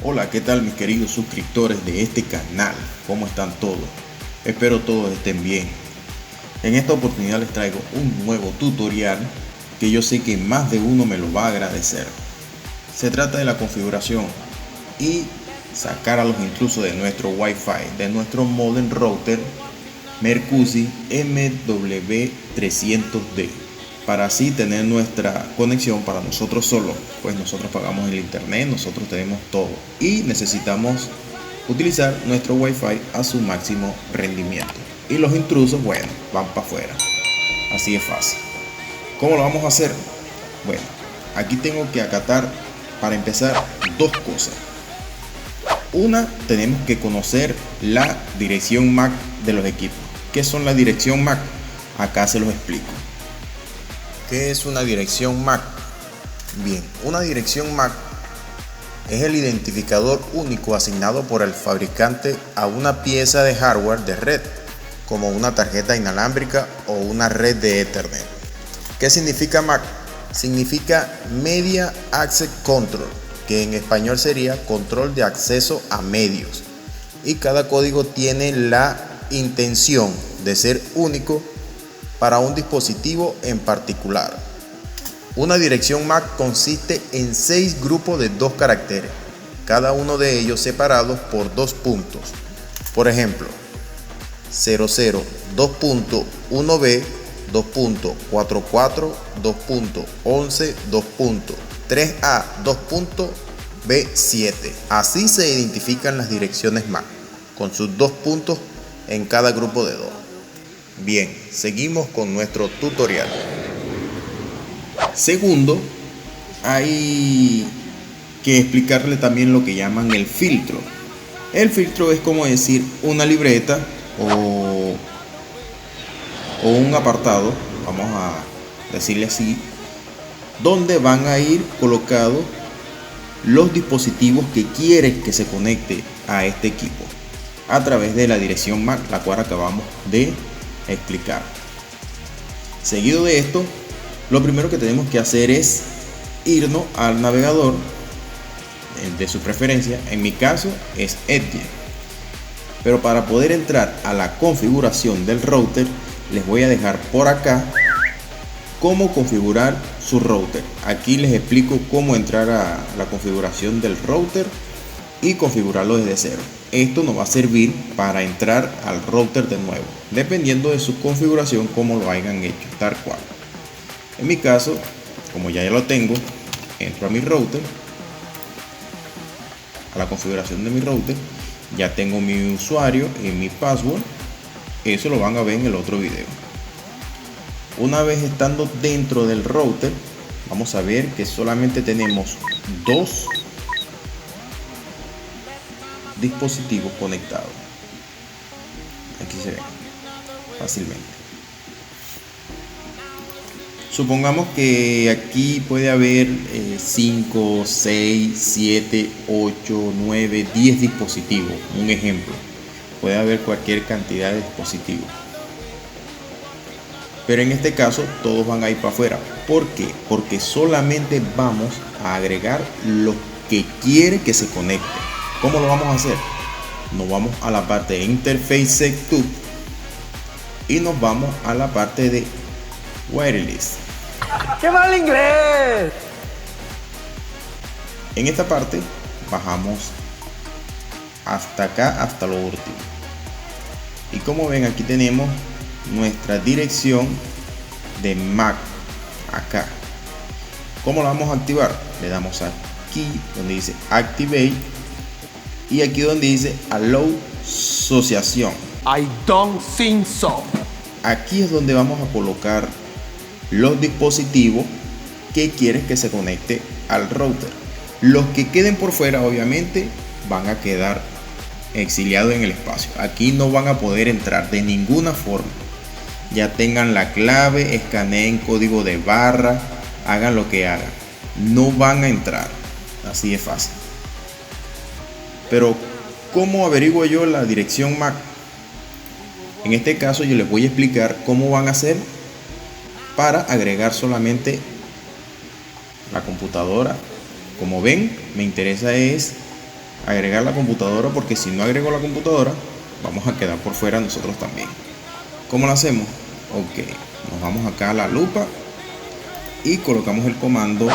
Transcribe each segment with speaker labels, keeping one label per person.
Speaker 1: Hola, ¿qué tal mis queridos suscriptores de este canal? ¿Cómo están todos? Espero todos estén bien. En esta oportunidad les traigo un nuevo tutorial que yo sé que más de uno me lo va a agradecer. Se trata de la configuración y sacar a los intrusos de nuestro Wi-Fi, de nuestro modem router Mercury MW300D, para así tener nuestra conexión para nosotros solos, pues nosotros pagamos el internet, nosotros tenemos todo y necesitamos utilizar nuestro Wi-Fi a su máximo rendimiento. Y los intrusos, bueno, van para afuera. Así es fácil. ¿Cómo lo vamos a hacer? Bueno, aquí tengo que acatar, para empezar, dos cosas. Una, tenemos que conocer la dirección MAC de los equipos. ¿Qué son la dirección MAC? Acá se los explico. ¿Qué es una dirección MAC? Bien, una dirección MAC es el identificador único asignado por el fabricante a una pieza de hardware de red, como una tarjeta inalámbrica o una red de Ethernet. ¿Qué significa MAC? Significa Media Access Control, que en español sería control de acceso a medios, y cada código tiene la intención de ser único para un dispositivo en particular. Una dirección MAC consiste en 6 grupos de 2 caracteres, cada uno de ellos separados por 2 puntos. Por ejemplo, 00, 2.1b, 2.44, 2.11, 2.3a, 2.b7. Así se identifican las direcciones MAC, con sus 2 puntos en cada grupo de 2. Bien, seguimos con nuestro tutorial. Segundo, hay que explicarle también lo que llaman el filtro. El filtro es como decir una libreta o un apartado, vamos a decirle así, donde van a ir colocados los dispositivos que quieres que se conecte a este equipo a través de la dirección MAC, la cual acabamos de explicar. Seguido de esto, lo primero que tenemos que hacer es irnos al navegador de su preferencia. En mi caso es Edge, pero para poder entrar a la configuración del router les voy a dejar por acá cómo configurar su router. Aquí les explico cómo entrar a la configuración del router y configurarlo desde cero. Esto nos va a servir para entrar al router de nuevo, dependiendo de su configuración, como lo hayan hecho, tal cual. En mi caso, como ya lo tengo, entro a mi router, a la configuración de mi router, ya tengo mi usuario y mi password. Eso lo van a ver en el otro video. Una vez estando dentro del router, vamos a ver que solamente tenemos 2 dispositivos conectados. Aquí se ve fácilmente. Supongamos que aquí puede haber 5, 6, 7, 8, 9, 10 dispositivos. Un ejemplo, puede haber cualquier cantidad de dispositivos, pero en este caso todos van a ir para afuera. ¿Por qué? Porque solamente vamos a agregar lo que quiere que se conecte. ¿Cómo lo vamos a hacer? Nos vamos a la parte de Interface Setup y nos vamos a la parte de Wireless.
Speaker 2: ¡Qué mal inglés!
Speaker 1: En esta parte bajamos hasta acá, hasta lo último. Y como ven, aquí tenemos nuestra dirección de MAC acá. ¿Cómo la vamos a activar? Le damos aquí donde dice Activate y aquí donde dice Allow Association.
Speaker 2: I don't think so.
Speaker 1: Aquí es donde vamos a colocar los dispositivos que quieres que se conecte al router. Los que queden por fuera obviamente van a quedar exiliados en el espacio. Aquí no van a poder entrar de ninguna forma. Ya tengan la clave, escaneen código de barra, hagan lo que hagan, no van a entrar. Así de fácil. Pero ¿cómo averiguo yo la dirección MAC? En este caso yo les voy a explicar cómo van a hacer para agregar solamente la computadora. Como ven, me interesa es agregar la computadora, porque si no agrego la computadora vamos a quedar por fuera nosotros también. ¿Cómo lo hacemos? Ok, nos vamos acá a la lupa y colocamos el comando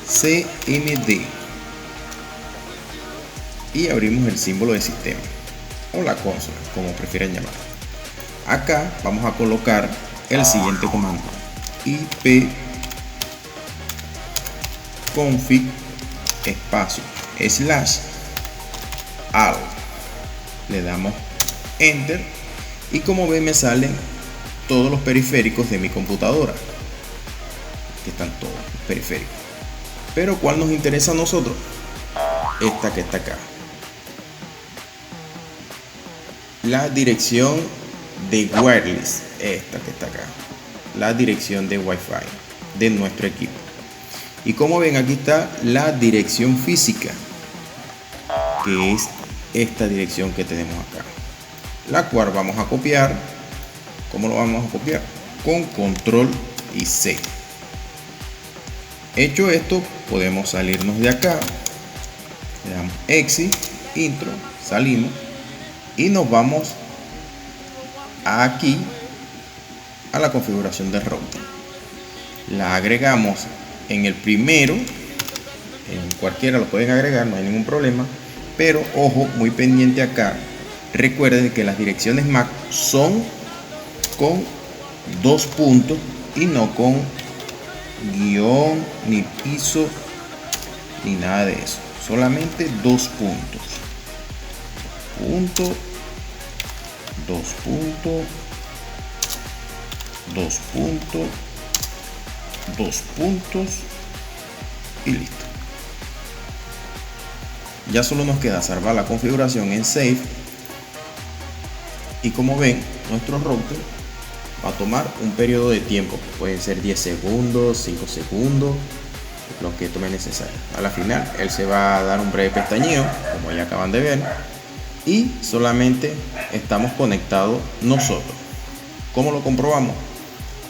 Speaker 1: cmd y abrimos el símbolo de sistema o la consola, como prefieran llamar. Acá vamos a colocar el siguiente comando: ip config espacio / alt. Le damos enter y como ven me salen todos los periféricos de mi computadora. Aquí están todos los periféricos, pero ¿cuál nos interesa a nosotros? Esta que está acá, la dirección de wireless, esta que está acá, la dirección de Wi-Fi de nuestro equipo. Y como ven, aquí está la dirección física, que es esta dirección que tenemos acá, la cual vamos a copiar. ¿Cómo lo vamos a copiar? Con control y C. Hecho esto, podemos salirnos de acá, le damos exit, intro, salimos y nos vamos aquí a la configuración del router. La agregamos en el primero, en cualquiera lo pueden agregar, no hay ningún problema, pero ojo, muy pendiente acá. Recuerden que las direcciones MAC son con 2 puntos y no con guión, ni piso, ni nada de eso. Solamente 2 puntos. 2 puntos, 2 puntos, 2 puntos y listo. Ya solo nos queda salvar la configuración en Save y como ven, nuestro router va a tomar un periodo de tiempo, pueden ser 10 segundos, 5 segundos, lo que tome necesario. A la final él se va a dar un breve pestañeo, como ya acaban de ver, y solamente estamos conectados nosotros. ¿Cómo lo comprobamos?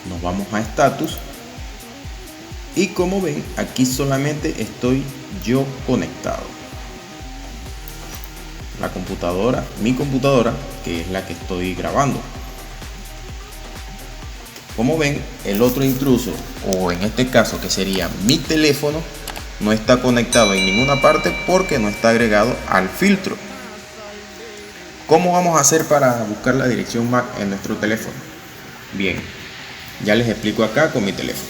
Speaker 1: Nos vamos a status y como ven, aquí solamente estoy yo conectado. La computadora, mi computadora, que es la que estoy grabando. Como ven, el otro intruso, o en este caso que sería mi teléfono, no está conectado en ninguna parte porque no está agregado al filtro. ¿Cómo vamos a hacer para buscar la dirección MAC en nuestro teléfono? Bien, ya les explico acá con mi teléfono.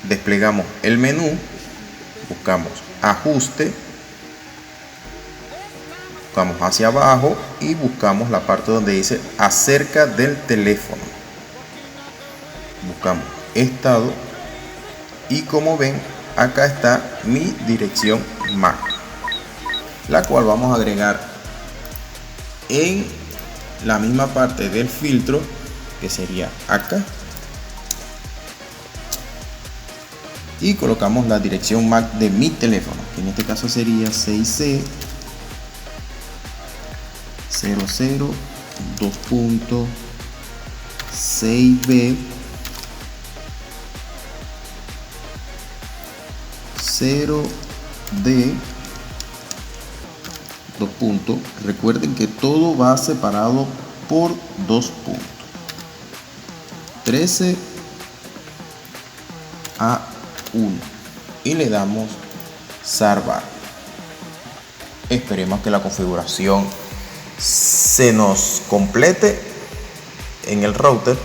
Speaker 1: Desplegamos el menú, buscamos ajuste, buscamos hacia abajo y buscamos la parte donde dice acerca del teléfono. Buscamos estado y como ven, acá está mi dirección MAC, la cual vamos a agregar en la misma parte del filtro, que sería acá, y colocamos la dirección MAC de mi teléfono, que en este caso sería 6C 00.2.6B 0D 2 puntos. Recuerden que todo va separado por 2 puntos. 13 a 1 y le damos salvar. Esperemos que la configuración se nos complete en el router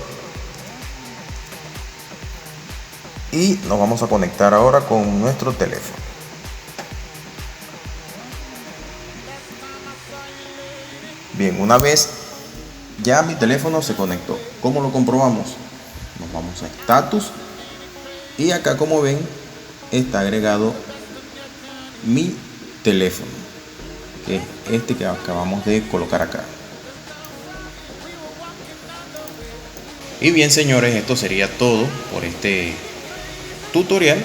Speaker 1: y nos vamos a conectar ahora con nuestro teléfono. Bien, una vez ya mi teléfono se conectó, ¿cómo lo comprobamos? Nos vamos a status y acá, como ven, está agregado mi teléfono, que es este que acabamos de colocar acá. Y bien, señores, esto sería todo por este tutorial,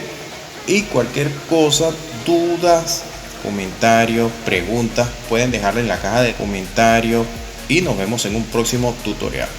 Speaker 1: y cualquier cosa, dudas, comentarios, preguntas, pueden dejarle en la caja de comentarios y nos vemos en un próximo tutorial.